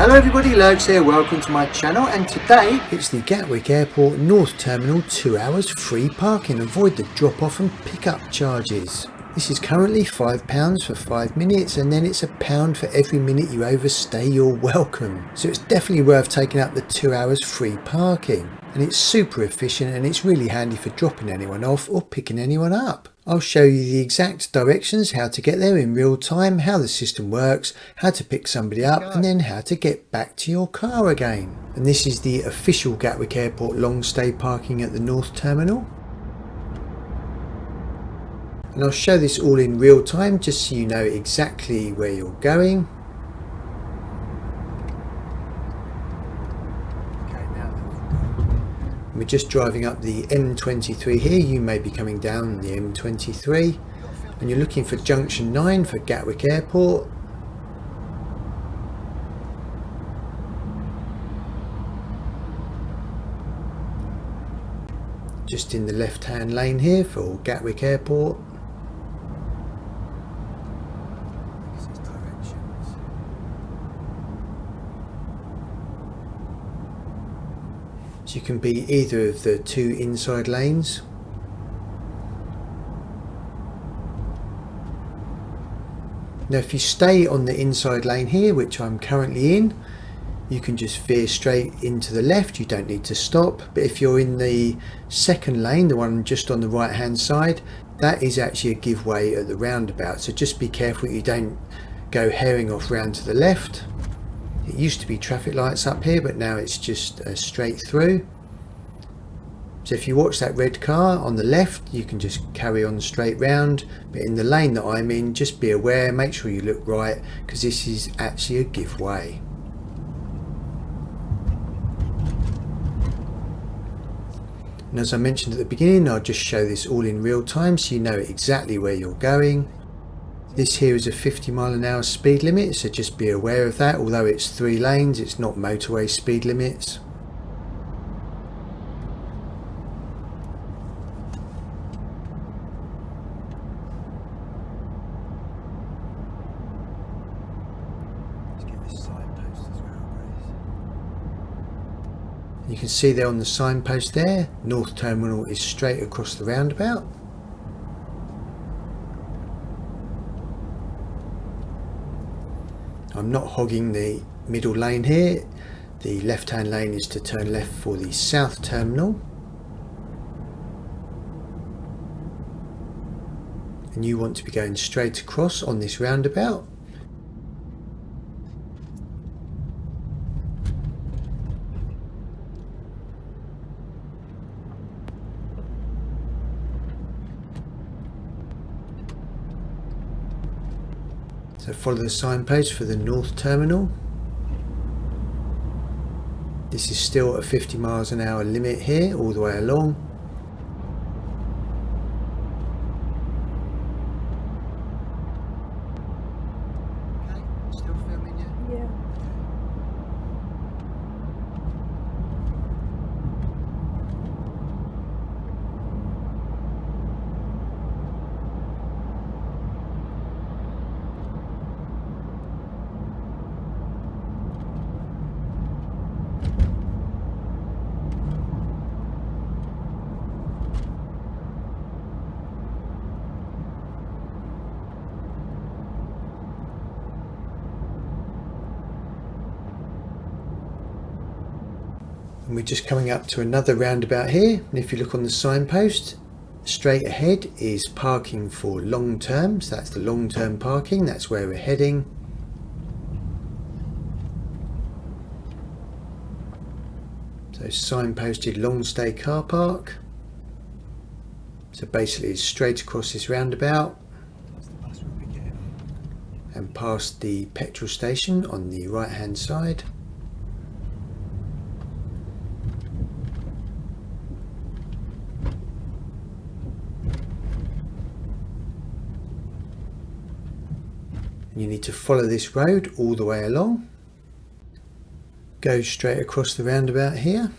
Hello everybody, Lurgs here, welcome to my channel, and today it's the Gatwick Airport North Terminal 2 hours free parking. Avoid the drop off and pick up charges. This is currently £5 for 5 minutes, and then it's £1 for every minute you overstay your welcome. So it's definitely worth taking up the 2 hours free parking. And it's super efficient, and it's really handy for dropping anyone off or picking anyone up. I'll show you the exact directions, how to get there in real time, how the system works, how to pick somebody up, and then how to get back to your car again. And this is the official Gatwick Airport long stay parking at the North Terminal. And I'll show this all in real time just so you know exactly where you're going. We're just driving up the M23 here. You may be coming down the M23 and you're looking for junction 9 for Gatwick Airport. Just in the left hand lane here for Gatwick Airport. So you can be either of the two inside lanes. Now if you stay on the inside lane here, which I'm currently in, you can just veer straight into the left, you don't need to stop. But if you're in the second lane, the one just on the right hand side, that is actually a give way at the roundabout, so just be careful you don't go herring off round to the left. It used to be traffic lights up here, but now it's just straight through. So if you watch that red car on the left, you can just carry on straight round. But in the lane that I'm in, just be aware, make sure you look right, because this is actually a give way. And as I mentioned at the beginning, I'll just show this all in real time so you know exactly where you're going. This here is a 50-mile-an-hour speed limit, so just be aware of that. Although it's 3 lanes, it's not motorway speed limits. You can see there on the signpost there, North Terminal is straight across the roundabout. I'm not hogging the middle lane here. The left hand lane is to turn left for the South Terminal. And you want to be going straight across on this roundabout. So follow the signpost for the North Terminal. This is still a 50 miles an hour limit here all the way along. Okay, still filming you? Yeah. And we're just coming up to another roundabout here, and if you look on the signpost, straight ahead is parking for long term, so that's the long term parking, that's where we're heading. So signposted long stay car park. So basically it's straight across this roundabout and past the petrol station on the right hand side. You need to follow this road all the way along. Go straight across the roundabout here.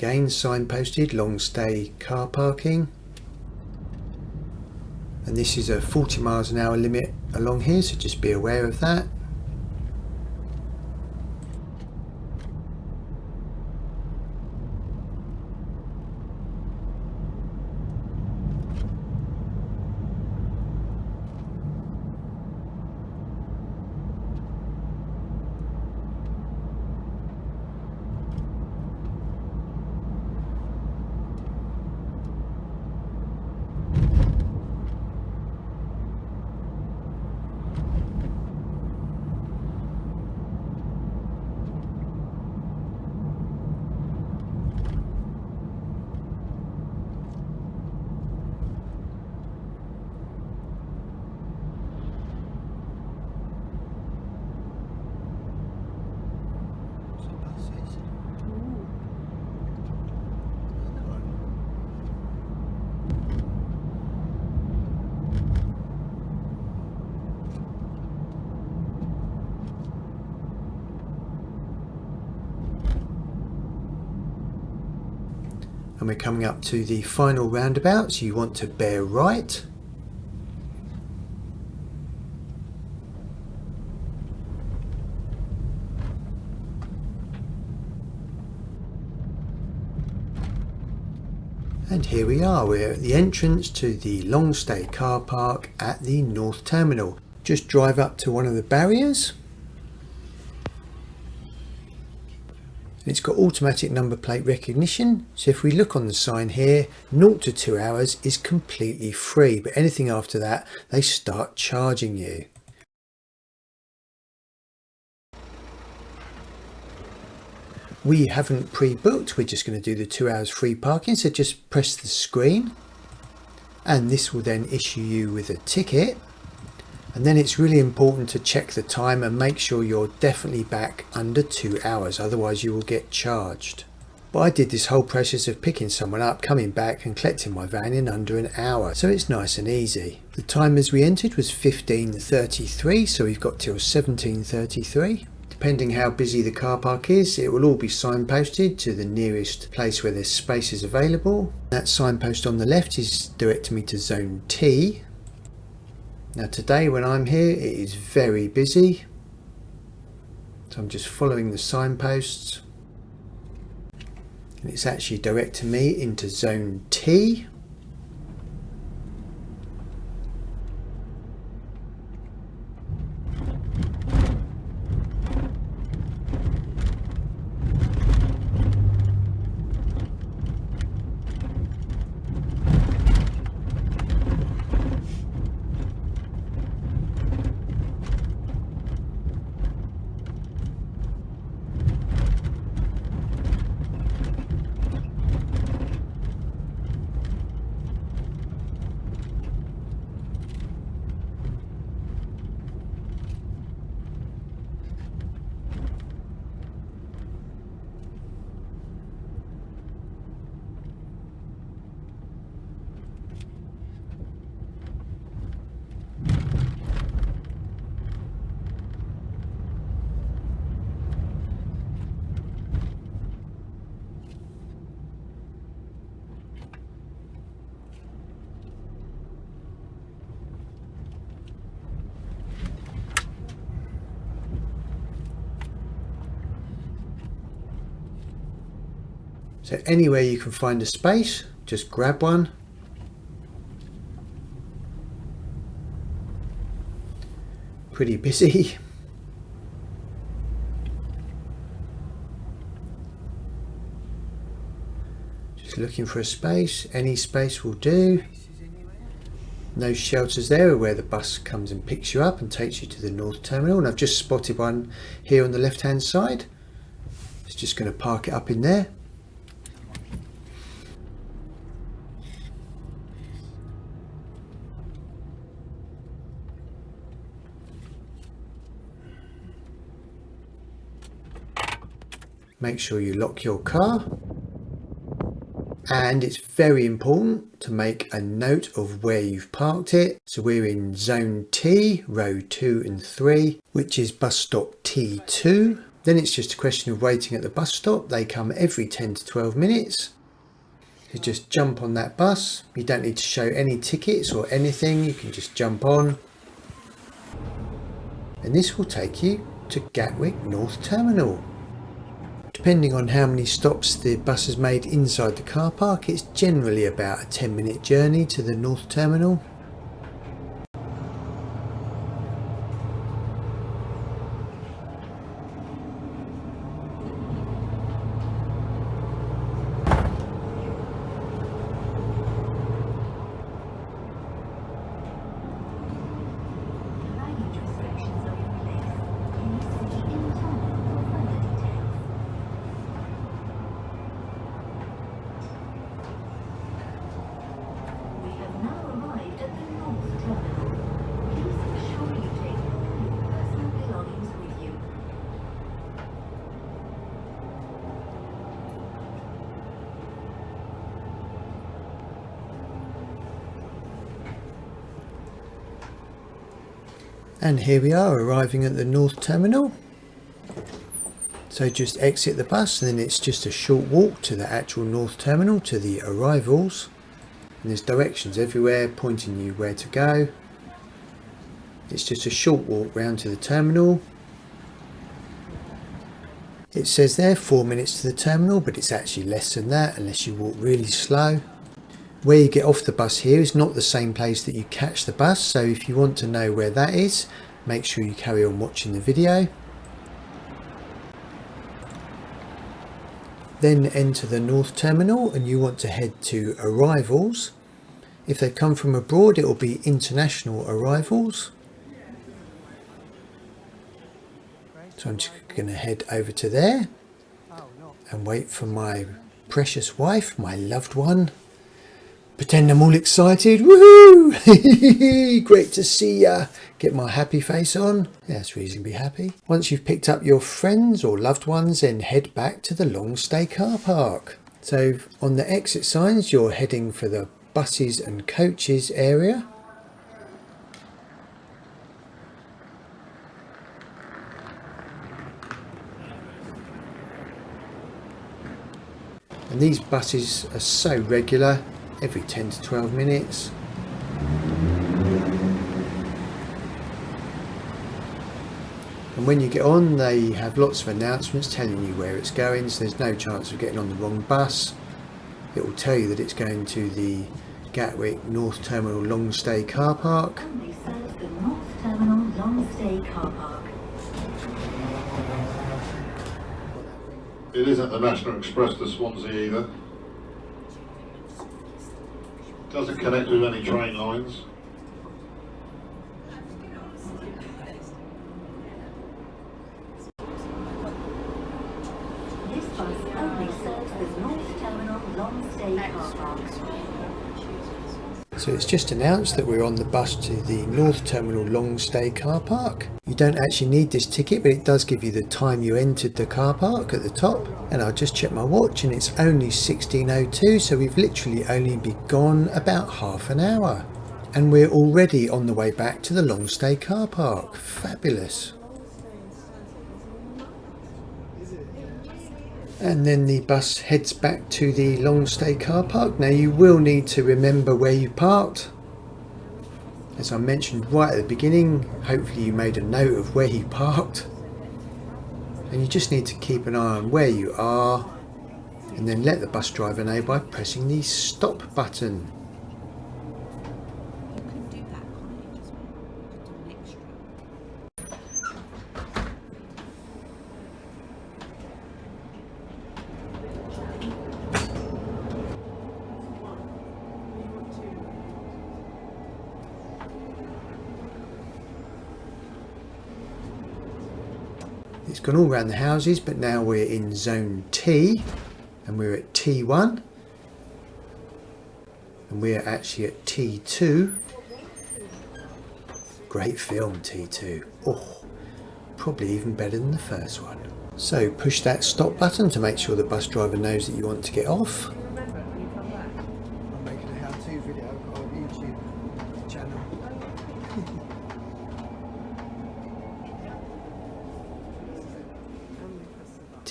Again, signposted long stay car parking. And this is a 40 miles an hour limit along here, so just be aware of that. And we're coming up to the final roundabout, so you want to bear right. And here we are, we're at the entrance to the long stay car park at the North Terminal. Just drive up to one of the barriers. It's got automatic number plate recognition, so if we look on the sign here, 0 to 2 hours is completely free, but anything after that they start charging you. We haven't pre-booked, we're just going to do the 2 hours free parking, so just press the screen and this will then issue you with a ticket. And then it's really important to check the time and make sure you're definitely back under 2 hours, otherwise you will get charged. But I did this whole process of picking someone up, coming back and collecting my van in under an hour, so it's nice and easy. The time as we entered was 15:33, so we've got till 17:33. Depending how busy the car park is, it will all be signposted to the nearest place where there's spaces available. That signpost on the left is directing me to Zone T. Now today when I'm here it is very busy, so I'm just following the signposts and it's actually directing me into Zone T. So anywhere you can find a space, just grab one. Pretty busy. Just looking for a space, any space will do. No shelters there where the bus comes and picks you up and takes you to the North Terminal, and I've just spotted one here on the left hand side. It's just going to park it up in there. Make sure you lock your car, and it's very important to make a note of where you've parked it. So we're in Zone T, row 2 and 3, which is bus stop T2. Then it's just a question of waiting at the bus stop. They come every 10 to 12 minutes. You just jump on that bus. You don't need to show any tickets or anything. You can just jump on. And this will take you to Gatwick North Terminal. Depending on how many stops the bus has made inside the car park, it's generally about a 10-minute journey to the North Terminal. And here we are arriving at the North Terminal. So just exit the bus and then it's just a short walk to the actual North Terminal, to the arrivals. And there's directions everywhere pointing you where to go. It's just a short walk round to the terminal. It says there 4 minutes to the terminal, but it's actually less than that unless you walk really slow. Where you get off the bus here is not the same place that you catch the bus, so if you want to know where that is, make sure you carry on watching the video. Then enter the North Terminal and you want to head to arrivals. If they come from abroad, it will be international arrivals. So I'm just going to head over to there and wait for my precious wife, my loved one. Pretend I'm all excited. Woohoo! Great to see ya. Get my happy face on. Yeah, that's reasonably happy. Once you've picked up your friends or loved ones, then head back to the long stay car park. So on the exit signs, you're heading for the buses and coaches area. And these buses are so regular. Every 10 to 12 minutes. And when you get on, they have lots of announcements telling you where it's going, so there's no chance of getting on the wrong bus. It will tell you that it's going to the Gatwick North Terminal long stay car park. Only serves the North Terminal long stay car park. It isn't the National Express to Swansea either. Doesn't connect with any train lines. This bus only serves the North Terminal long stay car park. So it's just announced that we're on the bus to the North Terminal long stay car park. You don't actually need this ticket, but it does give you the time you entered the car park at the top. And I'll just check my watch and it's only 16:02, so we've literally only been gone about half an hour. And we're already on the way back to the long stay car park. Fabulous. And then the bus heads back to the long stay car park. Now you will need to remember where you parked. As I mentioned right at the beginning, hopefully you made a note of where you parked. And you just need to keep an eye on where you are and then let the bus driver know by pressing the stop button. It's gone all around the houses, but now we're in zone T and we're at T1 and we're actually at T2. Great film, T2. Oh, probably even better than the first one. So push that stop button to make sure the bus driver knows that you want to get off. I'm making a how-to video on YouTube channel.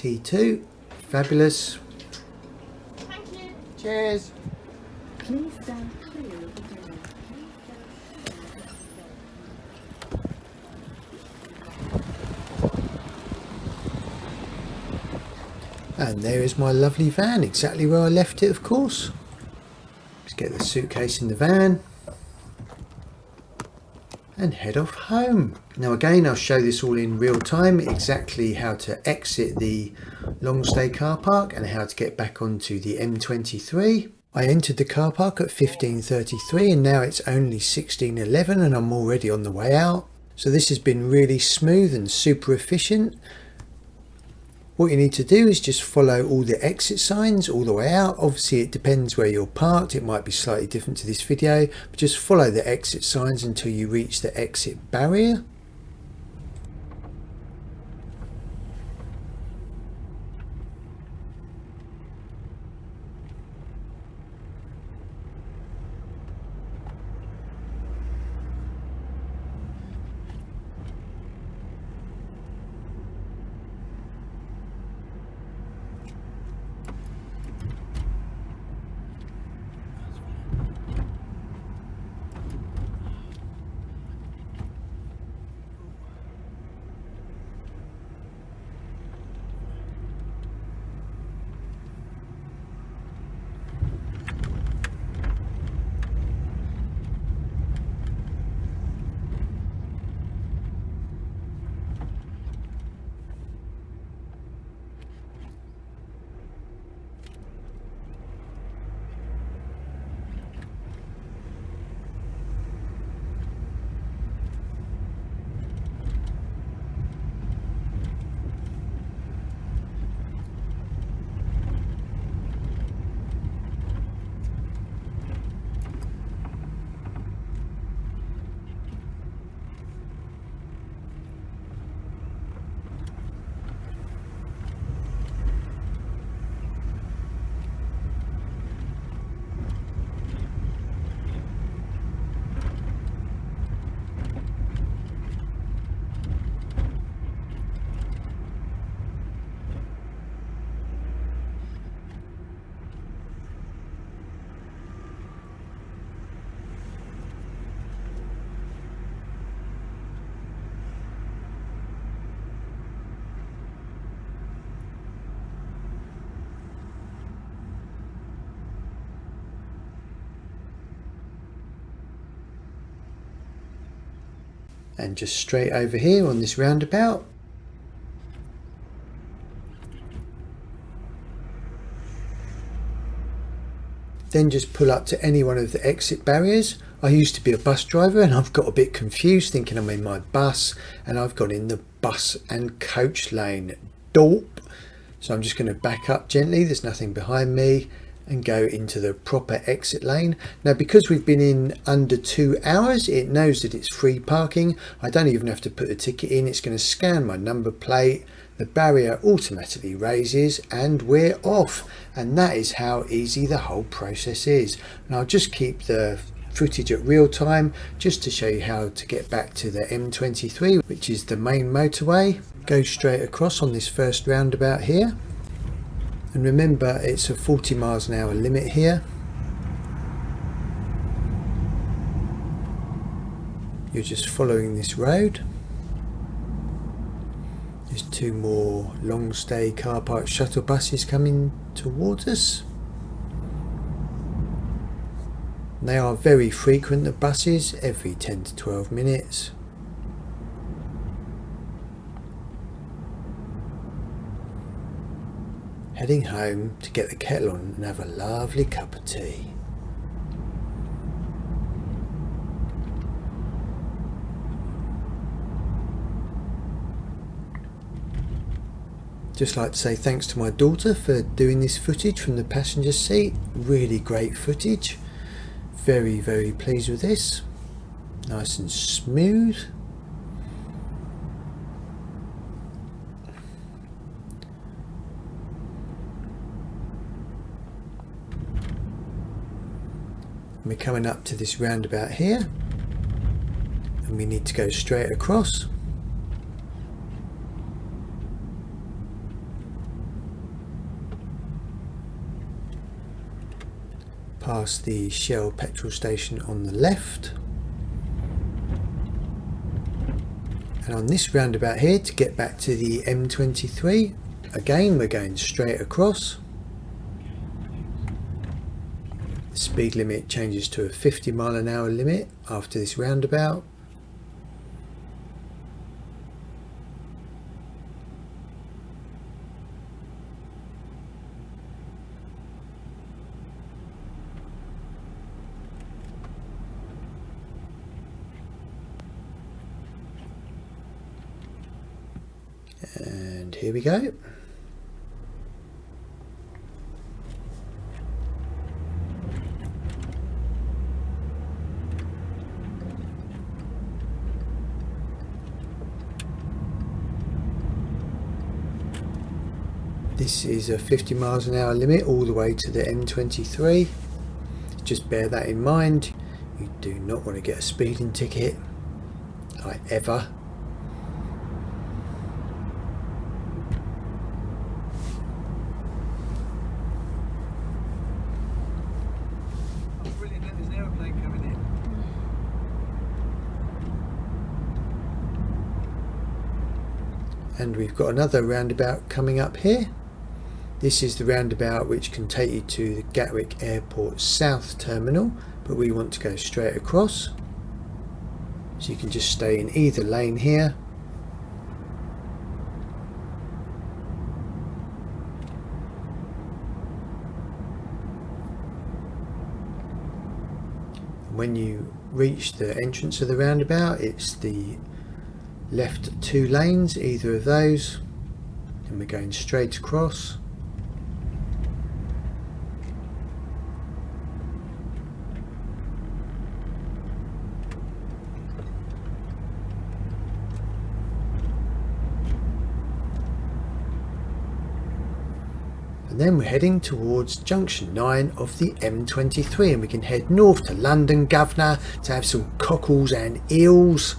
T2, fabulous. Thank you. Cheers. Please stand clear of the door. And there is my lovely van, exactly where I left it, of course. Let's get the suitcase in the van and head off home. Now again, I'll show this all in real time, exactly how to exit the long stay car park and how to get back onto the M23. I entered the car park at 15:33 and now it's only 16:11 and I'm already on the way out. So this has been really smooth and super efficient. What you need to do is just follow all the exit signs all the way out. Obviously it depends where you're parked, it might be slightly different to this video, but just follow the exit signs until you reach the exit barrier. And just straight over here on this roundabout. Then just pull up to any one of the exit barriers. I used to be a bus driver and I've got a bit confused thinking I'm in my bus and I've gone in the bus and coach lane. Dorp. So I'm just going to back up gently, there's nothing behind me, and go into the proper exit lane. Now because we've been in under 2 hours, it knows that it's free parking. I don't even have to put a ticket in, it's going to scan my number plate, the barrier automatically raises and we're off. And that is how easy the whole process is. And I'll just keep the footage at real time just to show you how to get back to the M23, which is the main motorway. Go straight across on this first roundabout here. And remember, it's a 40 miles an hour limit here. You're just following this road. There's 2 more long stay car park shuttle buses coming towards us. They are very frequent, the buses, every 10 to 12 minutes. Heading home to get the kettle on and have a lovely cup of tea. Just like to say thanks to my daughter for doing this footage from the passenger seat. Really great footage. Very, very pleased with this. Nice and smooth. We're coming up to this roundabout here and we need to go straight across. past the Shell petrol station on the left. And on this roundabout here, to get back to the M23, again we're going straight across. The speed limit changes to a 50-mile-an-hour limit after this roundabout. And here we go. This is a 50 miles an hour limit all the way to the M23. Just bear that in mind. You do not want to get a speeding ticket, like ever. Brilliant, there's an aeroplane coming in. And we've got another roundabout coming up here. This is the roundabout which can take you to the Gatwick Airport South Terminal, but we want to go straight across. So you can just stay in either lane here. When you reach the entrance of the roundabout, it's the left 2 lanes, either of those, and we're going straight across. And then we're heading towards junction 9 of the M23, and we can head north to London Gatwick to have some cockles and eels,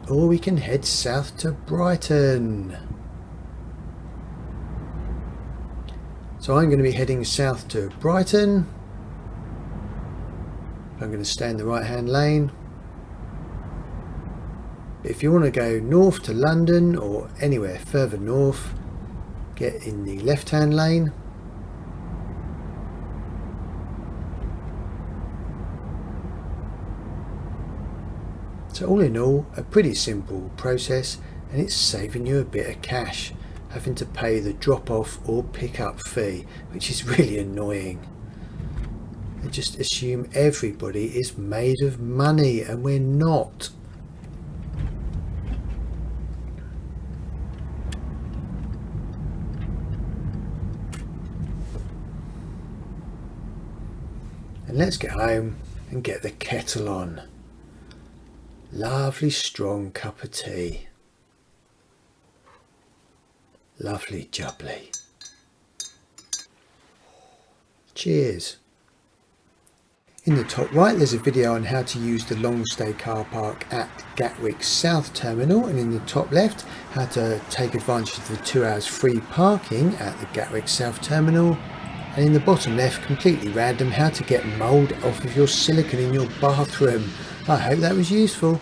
or we can head south to Brighton. So I'm going to be heading south to Brighton. I'm going to stay in the right hand lane. If you want to go north to London or anywhere further north, get in the left hand lane. So all in all, a pretty simple process, and it's saving you a bit of cash having to pay the drop off or pick up fee, which is really annoying. They just assume everybody is made of money, and we're not. And let's get home and get the kettle on. Lovely strong cup of tea. Lovely jubbly. Cheers. In the top right there's a video on how to use the long stay car park at Gatwick South Terminal, and in the top left how to take advantage of the 2 hours free parking at the Gatwick South Terminal. And in the bottom left, completely random, how to get mould off of your silicone in your bathroom. I hope that was useful.